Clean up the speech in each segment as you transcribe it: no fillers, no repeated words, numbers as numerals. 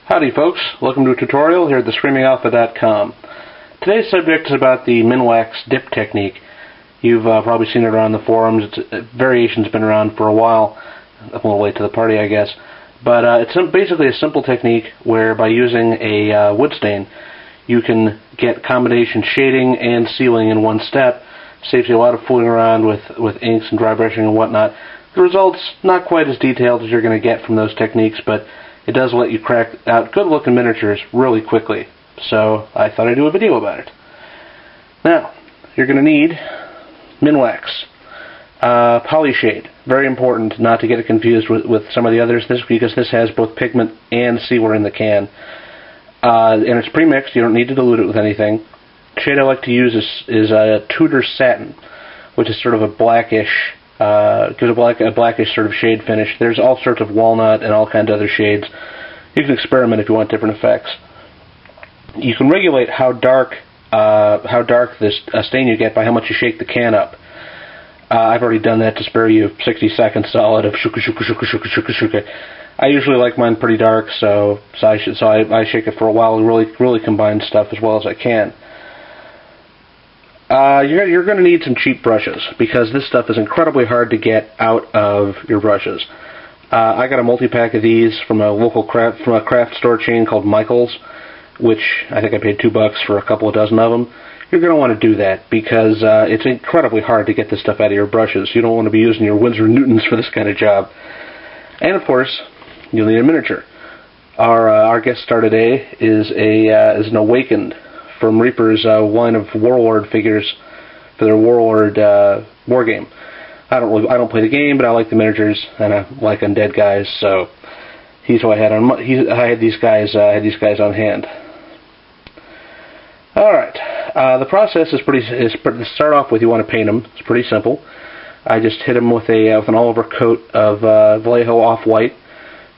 Howdy folks, welcome to a tutorial here at thescreamingalpha.com. Today's subject is about the Minwax Dip technique. You've probably seen it around the forums. Variation's been around for a while. I'm a little late to the party, I guess. But it's basically a simple technique where by using a wood stain you can get combination shading and sealing in one step. Saves you a lot of fooling around with inks and dry brushing and whatnot. The results not quite as detailed as you're going to get from those techniques, but it does let you crack out good-looking miniatures really quickly. So I thought I'd do a video about it. Now, you're going to need Minwax. Polyshade. Very important not to get it confused with some of the others, because this has both pigment and sealer in the can. And it's pre-mixed. You don't need to dilute it with anything. The shade I like to use is Tudor Satin, which is sort of a blackish, gives a blackish sort of shade finish. There's all sorts of walnut and all kinds of other shades. You can experiment if you want different effects. You can regulate how dark this stain you get by how much you shake the can up. I've already done that to spare you 60 seconds solid of shuka shuka shuka shuka shuka shuka. I usually like mine pretty dark, so I shake it for a while and really combine stuff as well as I can. You're going to need some cheap brushes, because this stuff is incredibly hard to get out of your brushes. I got a multi-pack of these from a craft store chain called Michael's, which I think I paid $2 for a couple of dozen of them. You're going to want to do that because it's incredibly hard to get this stuff out of your brushes. You don't want to be using your Winsor Newtons for this kind of job. And of course, you'll need a miniature. Our guest star today is an Awakened from Reaper's line of Warlord figures for their Warlord war game. I don't play the game, but I like the miniatures and I like undead guys, so he's who I had on. I had these guys on hand. All right, the process is to start off with. You want to paint them. It's pretty simple. I just hit him with an all-over coat of Vallejo Off-White,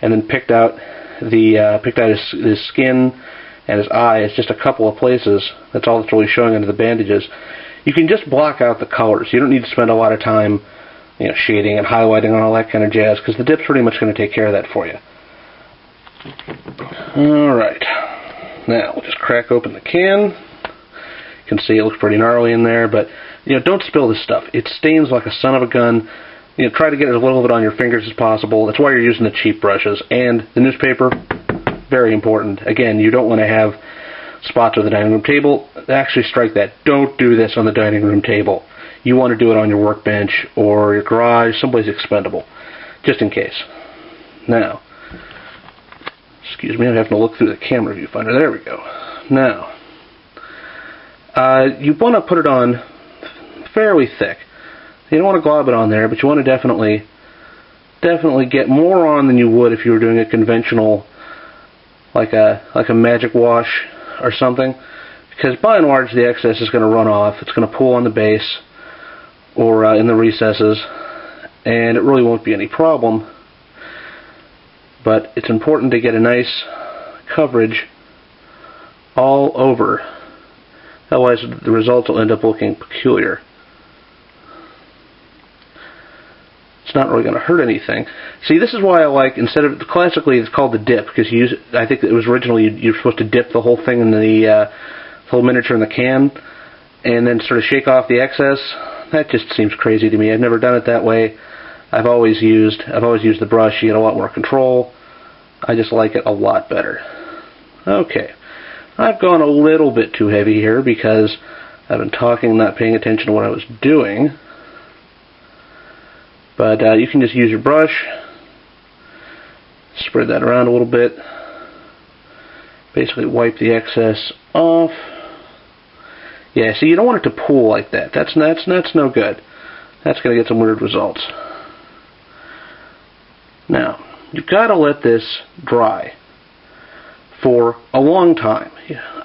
and then picked out his skin and his eyes, just a couple of places. That's all that's really showing under the bandages. You can just block out the colors. You don't need to spend a lot of time, shading and highlighting and all that kind of jazz, because the dip's pretty much going to take care of that for you. All right, now we'll just crack open the can. You can see it looks pretty gnarly in there, but don't spill this stuff. It stains like a son of a gun. Try to get it a little bit on your fingers as possible. That's why you're using the cheap brushes. And the newspaper, very important. Again, you don't want to have spots on the dining room table. Actually, strike that. Don't do this on the dining room table. You want to do it on your workbench or your garage, someplace expendable, just in case. Now, excuse me, I'm having to look through the camera viewfinder. There we go. Now, you want to put it on fairly thick. You don't want to glob it on there, but you want to definitely get more on than you would if you were doing a conventional, like a magic wash or something, because by and large the excess is going to run off. It's going to pool on the base or in the recesses, and it really won't be any problem. But it's important to get a nice coverage all over, otherwise the results will end up looking peculiar. It's not really going to hurt anything. See, this is why I like, instead of, classically it's called the dip, because I think it was originally you're supposed to dip the whole thing in the whole miniature in the can, and then sort of shake off the excess. That just seems crazy to me. I've never done it that way. I've always used the brush. You get a lot more control. I just like it a lot better. Okay, I've gone a little bit too heavy here because I've been talking, not paying attention to what I was doing. But you can just use your brush, spread that around a little bit, basically wipe the excess off. Yeah, see, you don't want it to pool like that. That's no good. That's going to get some weird results. Now, you've got to let this dry for a long time.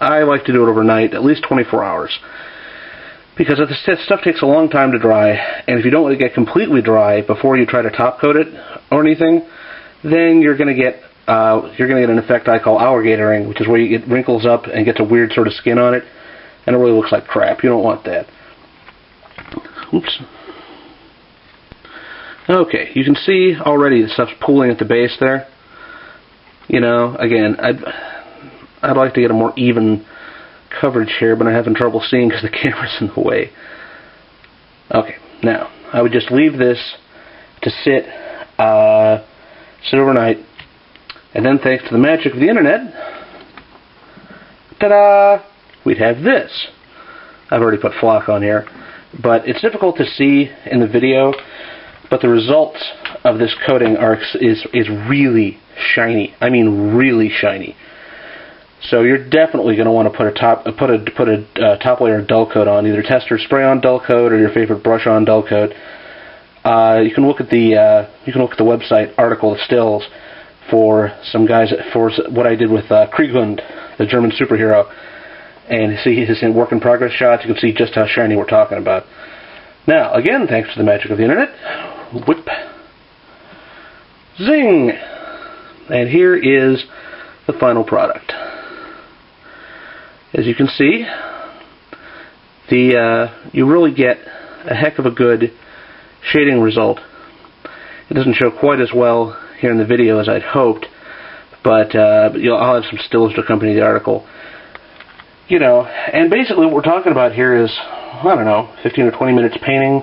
I like to do it overnight, at least 24 hours. Because if this stuff takes a long time to dry, and if you don't let it get completely dry before you try to top coat it or anything, then you're going to get an effect I call alligatoring, which is where it wrinkles up and gets a weird sort of skin on it, and it really looks like crap. You don't want that. Oops. Okay, you can see already the stuff's pooling at the base there. You know, again, I'd like to get a more even coverage here, but I'm having trouble seeing because the camera's in the way. Okay, now, I would just leave this to sit overnight, and then thanks to the magic of the internet, ta-da, we'd have this. I've already put flock on here, but it's difficult to see in the video, but the results of this coating is really shiny. I mean really shiny. So you're definitely going to want to put a top layer of dull coat on, either tester spray on dull coat or your favorite brush on dull coat. You can look at the website article stills for some guys for what I did with Kriegund, the German superhero, and see his work in progress shots. You can see just how shiny we're talking about. Now, again, thanks to the magic of the internet, whip, zing, and here is the final product. As you can see, you really get a heck of a good shading result. It doesn't show quite as well here in the video as I'd hoped, but I'll have some stills to accompany the article. You know, and basically what we're talking about here is, I don't know, 15 or 20 minutes painting,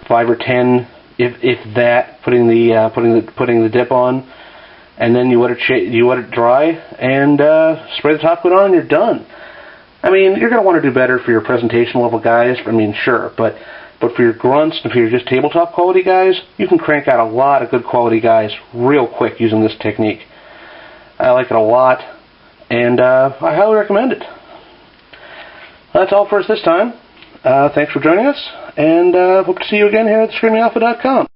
5 or 10, if that, putting the dip on, and then you let it dry and spray the top coat on, and you're done. I mean, you're going to want to do better for your presentation level guys. I mean, sure, but for your grunts and for your just tabletop quality guys, you can crank out a lot of good quality guys real quick using this technique. I like it a lot, and I highly recommend it. That's all for us this time. Thanks for joining us, and hope to see you again here at ScreamingAlpha.com.